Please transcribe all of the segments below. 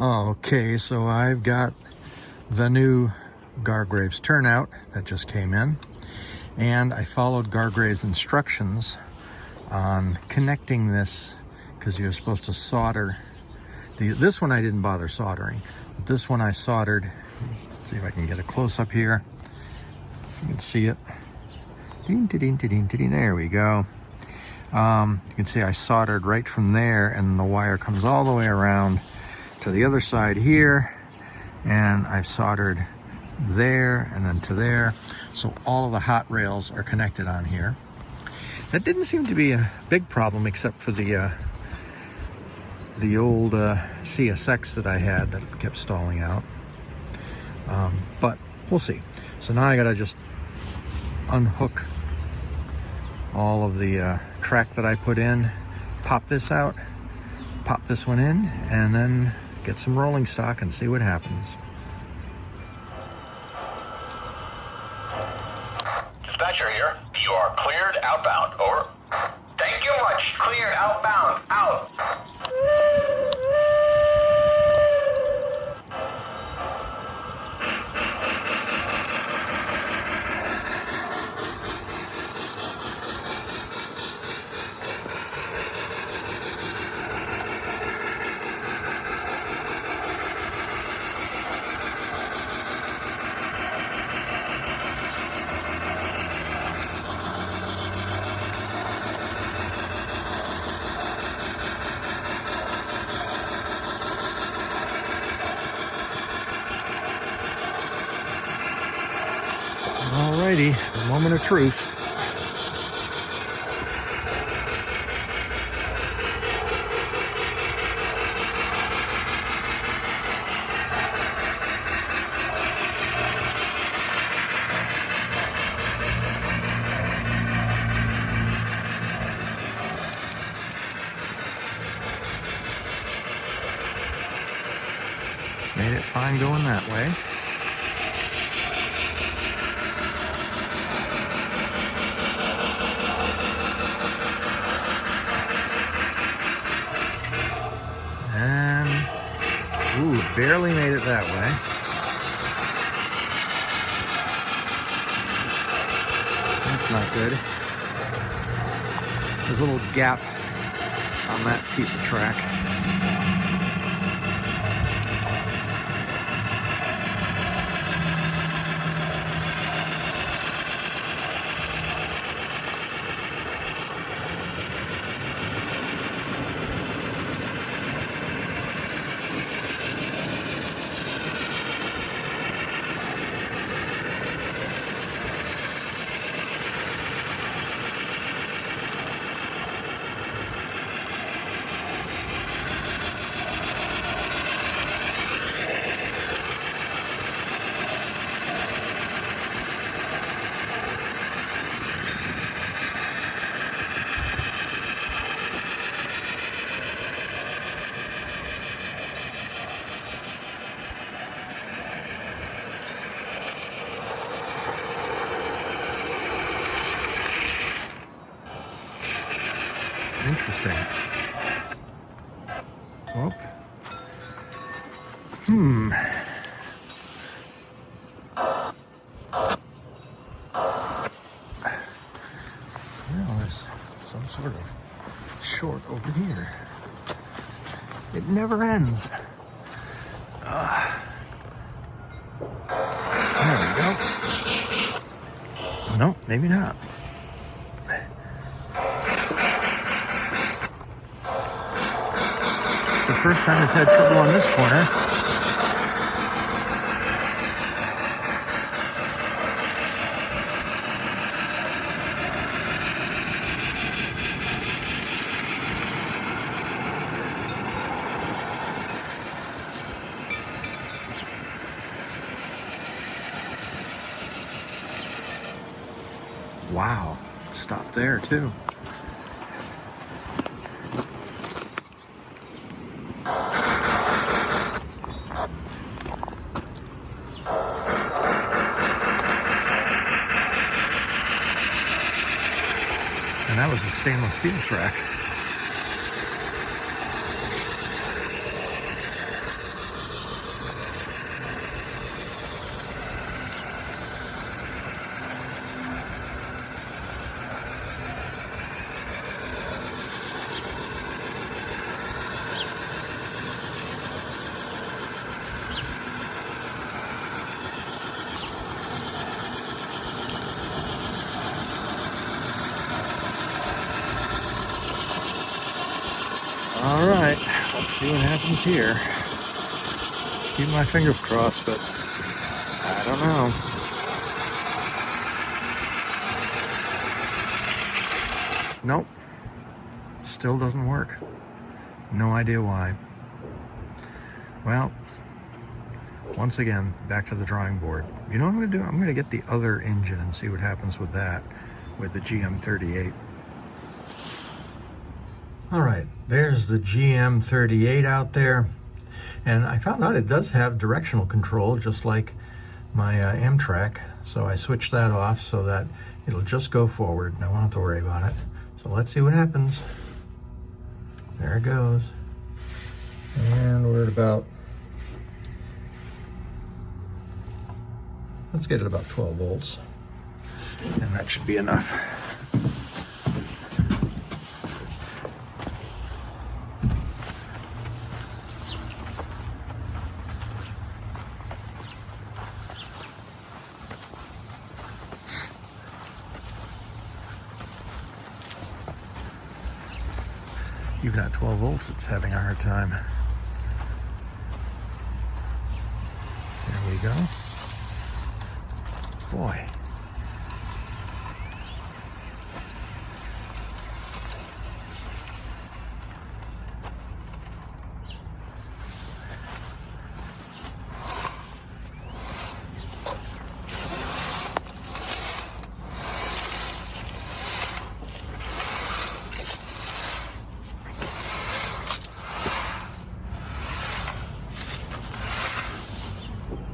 Okay, so I've got the new Gargrave's turnout that just came in, and I followed Gargrave's instructions on connecting this, because you're supposed to solder. This one I didn't bother soldering, but this one I soldered. Let's see if I can get a close-up here. You can see it. There we go. You can see I soldered right from there, and the wire comes all the way around to the other side here, and I've soldered there and then to there, so all of the hot rails are connected on here. That didn't seem to be a big problem, except for the old CSX that I had that kept stalling out, but we'll see. So now I gotta just unhook all of the track that I put in, pop this out, pop this one in, and then get some rolling stock and see what happens. Dispatcher here. You are cleared outbound. Over. Thank you much. Cleared outbound. Out. Alrighty, a moment of truth. Made it fine going that way. And, ooh, barely made it that way. That's not good. There's a little gap on that piece of track. Interesting. Whoop. Well, there's some sort of short over here. It never ends. There we go. No, maybe not. It's the first time it's had trouble on this corner. Wow, stop there too. And that was a stainless steel track. All right, let's see what happens here. Keep my fingers crossed, but I don't know. Nope, still doesn't work. No idea why. Well, once again, back to the drawing board. You know what I'm gonna do? I'm gonna get the other engine and see what happens with that, with the GM38. All right, there's the GM38 out there. And I found out it does have directional control, just like my Amtrak. So I switched that off so that it'll just go forward and I won't have to worry about it. So let's see what happens. There it goes. And we're at about, let's get it about 12 volts. And that should be enough. Even at 12 volts, it's having a hard time. There we go. Boy.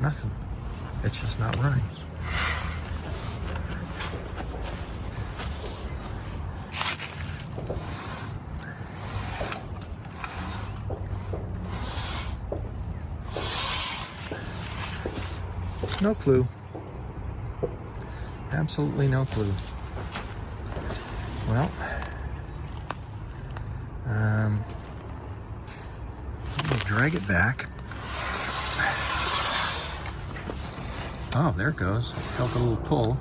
Nothing. It's just not running. No clue. Absolutely no clue. Well, we'll drag it back. Oh, there it goes. Felt a little pull.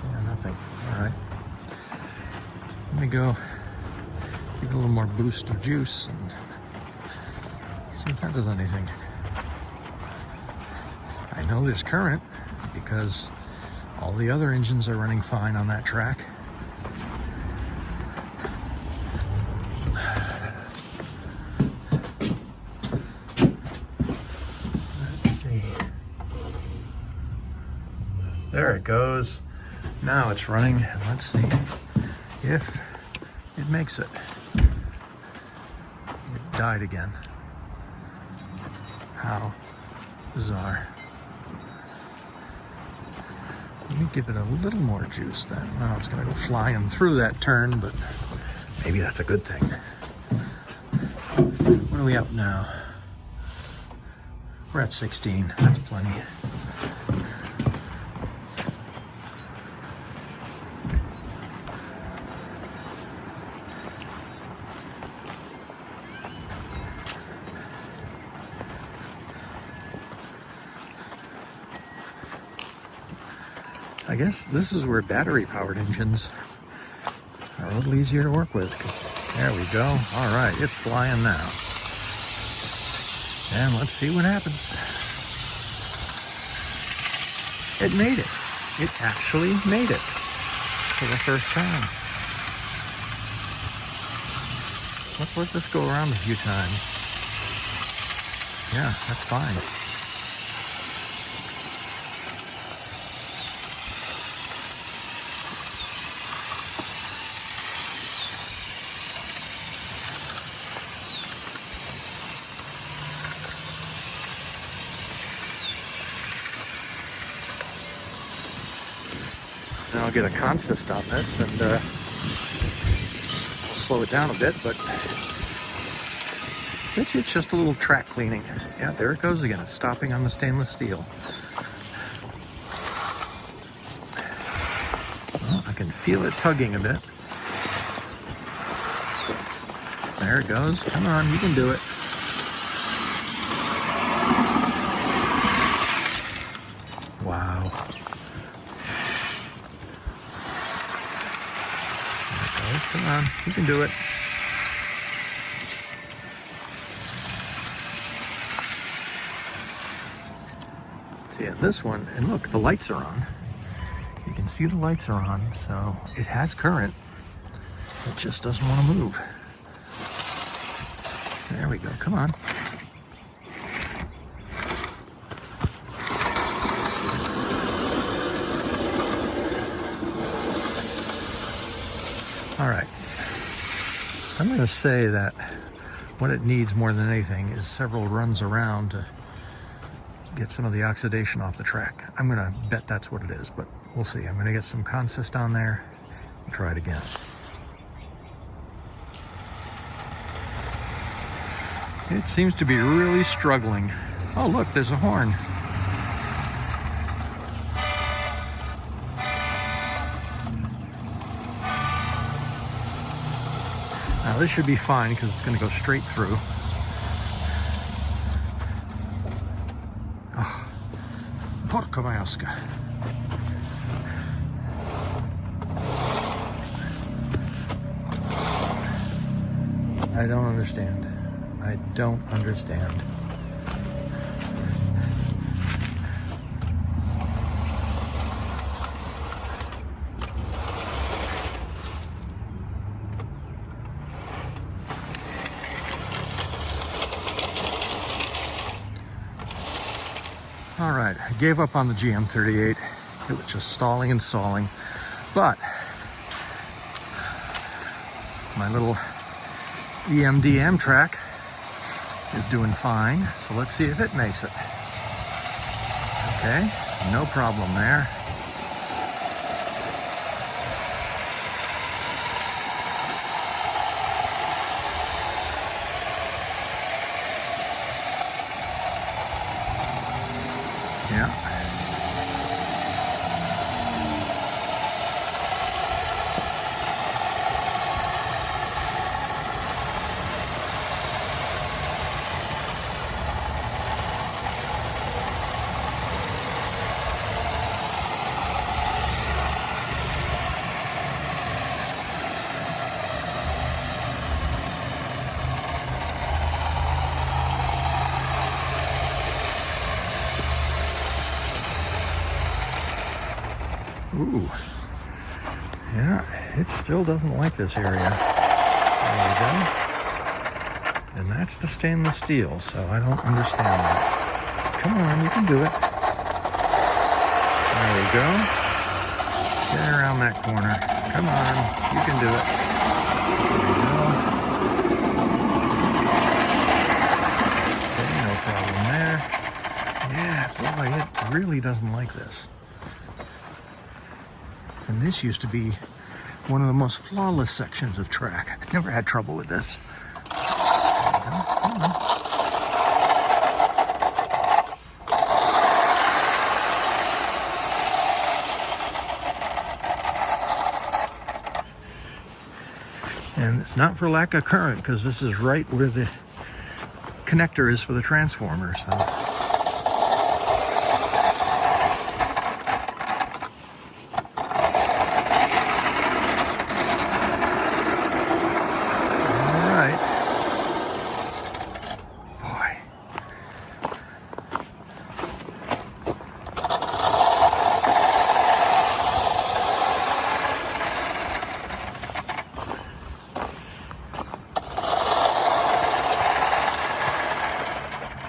Yeah, nothing. All right. Let me go give it a little more boost of juice and see if that does anything. I know there's current because all the other engines are running fine on that track. Let's see. There it goes. Now it's running. Let's see if it makes it. It died again. How bizarre. Let me give it a little more juice then. Well, it's gonna go flying through that turn, but maybe that's a good thing. What are we up now? We're at 16, that's plenty. I guess this is where battery-powered engines are a little easier to work with. There we go. All right, it's flying now. And let's see what happens. It made it. It actually made it for the first time. Let's let this go around a few times. Yeah, that's fine. Now I'll get a consist on this and we'll slow it down a bit, but it's just a little track cleaning. Yeah, there it goes again. It's stopping on the stainless steel. Well, I can feel it tugging a bit. There it goes. Come on, you can do it. Wow. There it goes. Come on, you can do it. See, and this one, and look, the lights are on. You can see the lights are on, so it has current. It just doesn't want to move. There we go. Come on. All right. I'm going to say that what it needs more than anything is several runs around to get some of the oxidation off the track. I'm going to bet that's what it is, but we'll see. I'm going to get some consist on there and try it again. It seems to be really struggling. Oh, look, there's a horn. Now, this should be fine because it's going to go straight through. Oh, porca maiosca. I don't understand. I don't understand. All right, I gave up on the GM38. It was just stalling and stalling, but my little EMD Amtrak is doing fine, so let's see if it makes it. Okay, no problem there. Yeah. Ooh, yeah, it still doesn't like this area. There we go. And that's the stainless steel, so I don't understand that. Come on, you can do it. There we go. Get around that corner. Come on, you can do it. There we go. Okay, no problem there. Yeah, boy, it really doesn't like this. And this used to be one of the most flawless sections of track. I never had trouble with this. And it's not for lack of current, because this is right where the connector is for the transformer. So.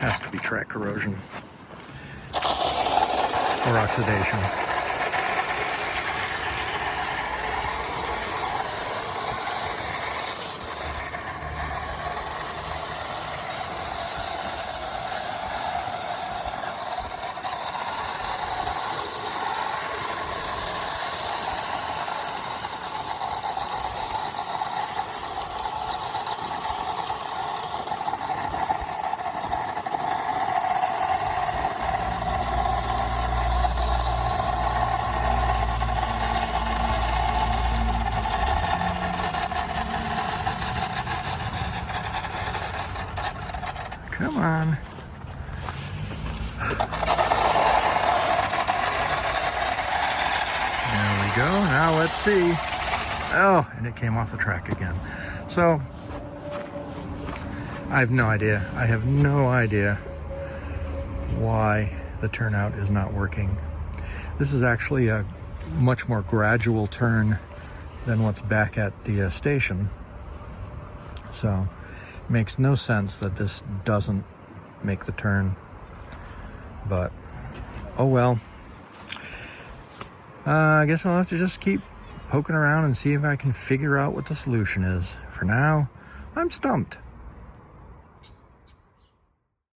Has to be track corrosion or oxidation. Come on. There we go. Now let's see. Oh, and it came off the track again. So, I have no idea. I have no idea why the turnout is not working. This is actually a much more gradual turn than what's back at the station. So, it makes no sense that this doesn't make the turn. But, oh well. I guess I'll have to just keep poking around and see if I can figure out what the solution is. For now, I'm stumped.